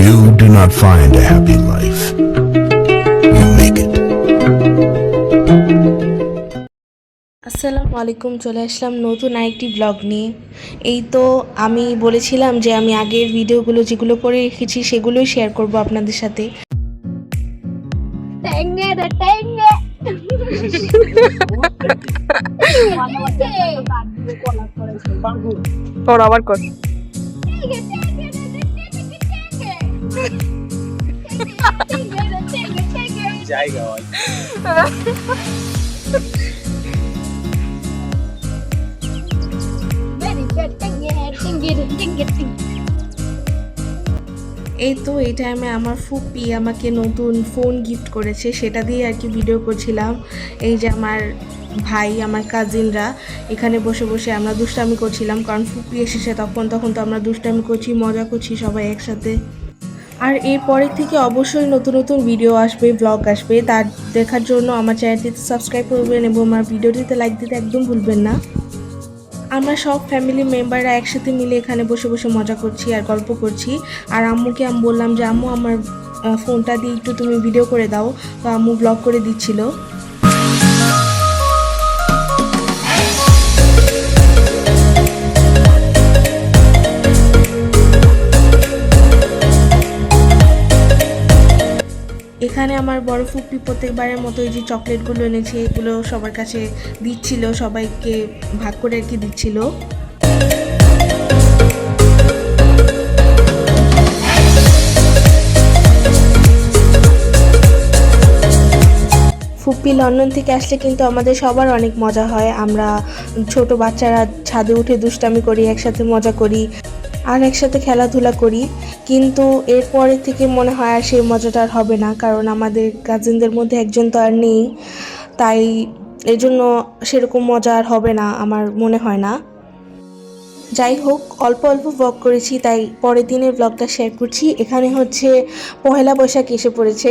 You do not find a happy life. You make it. আসসালামু আলাইকুম, চলে আসলাম নতুন আরেকটি ব্লগ নিয়ে। এই তো আমি বলেছিলাম যে আমি আগের ভিডিওগুলো যেগুলো করে রেখেছি সেগুলোই শেয়ার করব আপনাদের সাথে। কর আবার কর। জায়গা এই তো এই টাইমে আমার ফুপি আমাকে নতুন ফোন গিফট করেছে, সেটা দিয়ে আর কি ভিডিও করছিলাম। এই যে আমার ভাই, আমার কাজিনরা এখানে বসে বসে আমরা দুষ্টামি করছিলাম, কারণ ফুপি এসেছে তখন তো আমরা দুষ্টামি করছি, মজা করছি সবাই একসাথে। আর এরপরের থেকে অবশ্যই নতুন নতুন ভিডিও আসবে, ব্লগ আসবে, তার দেখার জন্য আমার চ্যানেলটিতে সাবস্ক্রাইব করবেন এবং আমার ভিডিওটিতে লাইক দিতে একদম ভুলবেন না। আমরা সব ফ্যামিলি মেম্বাররা একসাথে মিলে এখানে বসে বসে মজা করছি আর গল্প করছি। আর আম্মুকে আমি বললাম যে আম্মু আমার ফোনটা দিয়ে একটু তুমি ভিডিও করে দাও, তো আম্মু ব্লগ করে দিচ্ছিল। এখানে আমার বড় ফুপি প্রত্যেকবারের মতো এই যে চকলেটগুলো এনেছে, এগুলো সবার কাছে দিচ্ছিল, সবাইকে ভাগ করে আর কি দিচ্ছিল। ফুপি লন্ডন থেকে আসলে কিন্তু আমাদের সবার অনেক মজা হয়। আমরা ছোট বাচ্চারা ছাদে উঠে দুষ্টামি করি, একসাথে মজা করি আর একসাথে খেলাধুলা করি। কিন্তু এরপরে থেকে মনে হয় আর সেই মজাটা আর হবে না, কারণ আমাদের কাজিনদের মধ্যে একজন তো আর নেই, তাই এর জন্য সেরকম মজা আর হবে না আমার মনে হয় না। যাই হোক, অল্প অল্প ব্লগ করেছি, তাই পরের দিনের ব্লগটা শেয়ার করছি। এখানে হচ্ছে পহেলা বৈশাখ এসে পড়েছে,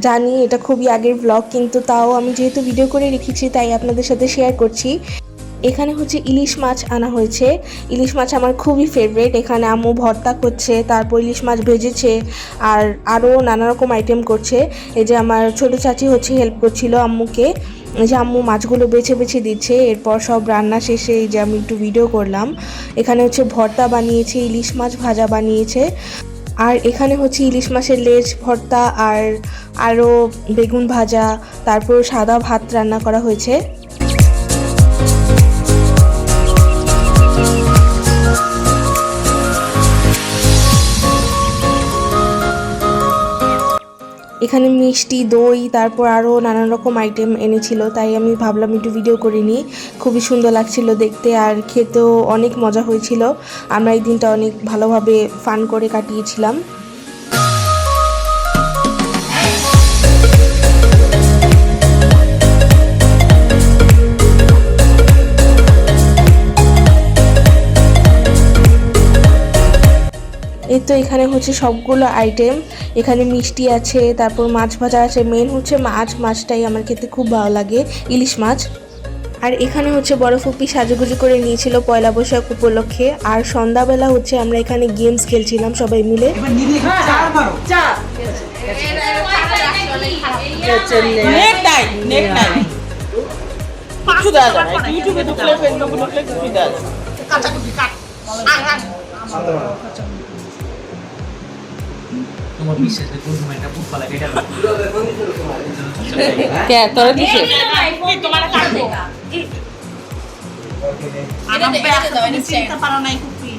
জানি এটা খুবই আগের ব্লগ, কিন্তু তাও আমি যেহেতু ভিডিও করে রেখেছি তাই আপনাদের সাথে শেয়ার করছি। এখানে হচ্ছে ইলিশ মাছ আনা হয়েছে। ইলিশ মাছ আমার খুবই ফেভারিট। এখানে আম্মু ভর্তা করছে, তারপর ইলিশ মাছ ভেজেছে আর আরও নানা রকম আইটেম করছে। এই যে আমার ছোটো চাচি হচ্ছে হেল্প করছিল আম্মুকে, যে আম্মু মাছগুলো বেছে বেছে দিচ্ছে। এরপর সব রান্না শেষে এই যে আমি একটু ভিডিও করলাম। এখানে হচ্ছে ভর্তা বানিয়েছে, ইলিশ মাছ ভাজা বানিয়েছে, আর এখানে হচ্ছে ইলিশ মাছের লেজ ভর্তা আর আরও বেগুন ভাজা, তারপর সাদা ভাত রান্না করা হয়েছে। এখানে মিষ্টি, দই, তারপর আরও নানান রকম আইটেম এনেছিল, তাই আমি ভাবলাম একটু ভিডিও করে নিই। খুবই সুন্দর লাগছিল দেখতে আর খেতেও অনেক মজা হয়েছিল। আমরা এই দিনটা অনেক ভালোভাবে ফান করে কাটিয়েছিলাম। এই তো এখানে হচ্ছে সবগুলো আইটেম, এখানে মিষ্টি আছে, তারপর মাছ ভাজা আছে, মেন হচ্ছে মাছটাই আমার খেতে খুব ভালো লাগে, ইলিশ মাছ। আর এখানে হচ্ছে বড় ফুপি সাজুগুজু করে নিয়েছিল পয়লা বৈশাখ উপলক্ষে। আর সন্ধ্যাবেলা হচ্ছে আমরা এখানে গেমস খেলছিলাম সবাই মিলে। তোমার বিশ্বাস করে প্রথম একটা বুক পালা কেটে দাও। কে তোরা দিছে? তোমার কাটবো। এটা দাও, এটা চিন্তা পারো নাই কুপি।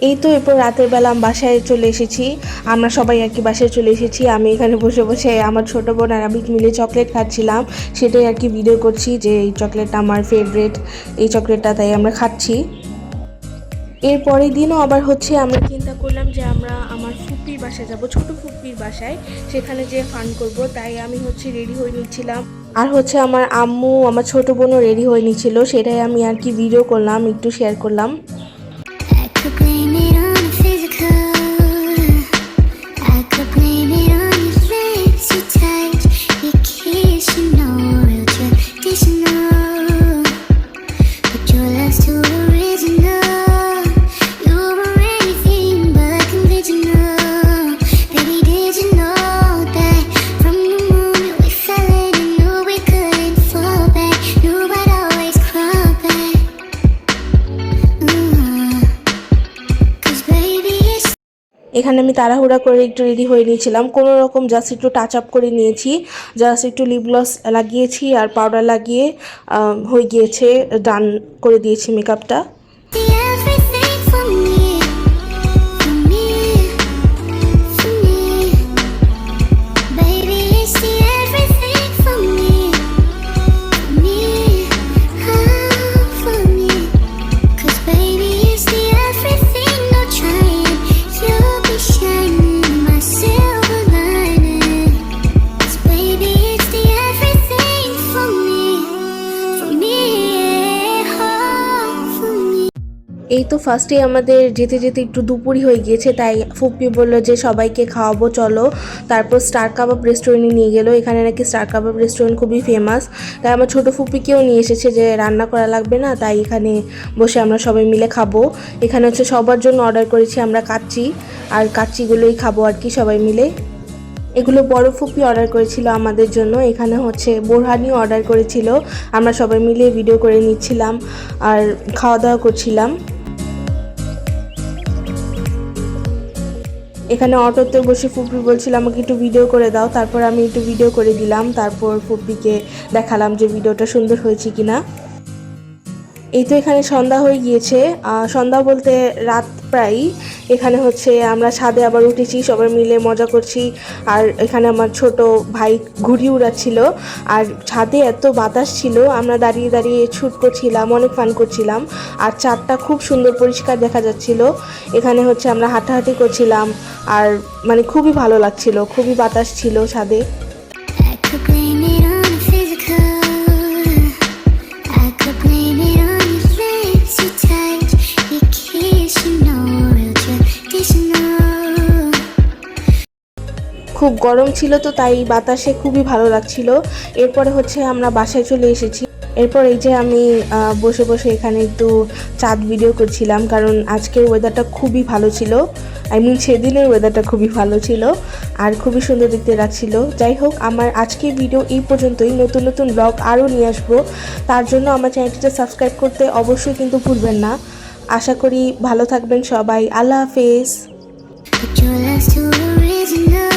এই তো এরপর রাতের বেলা আমি বাসায় চলে এসেছি, আমরা সবাই আর কি বাসায় চলে এসেছি। আমি এখানে বসে বসে আমার ছোটো বোন আর আমি মিলে চকলেট খাচ্ছিলাম, সেটাই আর কি ভিডিও করছি যে এই চকলেটটা আমার ফেভারিট, এই চকলেটটা তাই আমরা খাচ্ছি। এরপরের দিনও আবার হচ্ছে আমরা চিন্তা করলাম যে আমরা আমার ফুপির বাসায় যাব, ছোট ফুপির বাসায়, সেখানে যেয়ে ফান করব। তাই আমি হচ্ছে রেডি হয়ে নিচ্ছিলাম, আর হচ্ছে আমার আম্মু আমার ছোট বোনও রেডি হয়ে নিচ্ছিল, সেটাই আমি আর কি ভিডিও করলাম, একটু শেয়ার করলাম। Your love's too original. You এখানে আমি তাড়াহুড়া করে একটু রেডি হয়ে নিয়েছিলাম, কোনো রকম জাস্ট একটু টাচ আপ করে নিয়েছি, জাস্ট একটু লিপ গ্লস লাগিয়েছি আর পাউডার লাগিয়ে হয়ে গিয়েছে, ডান করে দিয়েছি মেকআপটা। Everything for me, for me, for me. Baby, it's the everything for me, for me, for me. 'Cause baby, it's the everything, no trying. You'll be shining, my silver lining. 'Cause baby, it's the everything for me, for me, for me. এই তো ফার্স্টে আমাদের যেতে যেতে একটু দুপুরই হয়ে গিয়েছে, তাই ফুপি বললো যে সবাইকে খাওয়াবো চলো। তারপর স্টার কাবাব রেস্টুরেন্টে নিয়ে গেলো, এখানে নাকি স্টার কাবাব রেস্টুরেন্ট খুবই ফেমাস। তাই আমার ছোটো ফুপিকেও নিয়ে এসেছে যে রান্না করা লাগবে না, তাই এখানে বসে আমরা সবাই মিলে খাবো। এখানে হচ্ছে সবার জন্য অর্ডার করেছি আমরা কাচ্চি, আর কাচ্চিগুলোই খাবো আর কি সবাই মিলে। এগুলো বড় ফুপি অর্ডার করেছিল আমাদের জন্য। এখানে হচ্ছে বোরহানিও অর্ডার করেছিল, আমরা সবাই মিলে ভিডিও করে নিচ্ছিলাম আর খাওয়া দাওয়া করছিলাম। এখানে অটোতে বসে ফুপি বলছিল আমাকে একটু ভিডিও করে দাও, তারপর আমি একটু ভিডিও করে দিলাম, তারপর ফুপিকে দেখালাম যে ভিডিওটা সুন্দর হয়েছে কিনা। এই তো এখানে সন্ধ্যা হয়ে গিয়েছে, সন্ধ্যা বলতে রাত প্রায়। এখানে হচ্ছে আমরা ছাদে আবার উঠেছি, সবাই মিলে মজা করছি, আর এখানে আমার ছোট ভাই ঘুড়ি উড়াচ্ছিল, আর ছাদে এত বাতাস ছিল, আমরা দাঁড়িয়ে দাঁড়িয়ে ছুট করছিলাম, অনেক ফান করছিলাম, আর চাঁদটা খুব সুন্দর পরিষ্কার দেখা যাচ্ছিল। এখানে হচ্ছে আমরা হাঁটাহাঁটি করছিলাম, আর মানে খুবই ভালো লাগছিল, খুবই বাতাস ছিল ছাদে। I could blame it on the physical. I could blame it on your lips, your touch, your kiss, you know, real traditional. খুব গরম ছিল তো তাই বাতাসে খুবই ভালো লাগছিল। এরপরে হচ্ছে আমরা বাসায় চলে এসেছি। এরপর এই যে আমি বসে বসে এখানে একটু চাঁদ ভিডিও করছিলাম, কারণ আজকের ওয়েদারটা খুবই ভালো ছিল, সেদিনের ওয়েদারটা খুবই ভালো ছিল আর খুবই সুন্দর দেখতে লাগছিল। যাই হোক, আমার আজকের ভিডিও এই পর্যন্তই। নতুন নতুন ব্লগ আরও নিয়ে আসবো, তার জন্য আমার চ্যানেলটিতে সাবস্ক্রাইব করতে অবশ্যই কিন্তু ভুলবেন না। আশা করি ভালো থাকবেন সবাই। আল্লাহ হাফেজ। But your love's too original.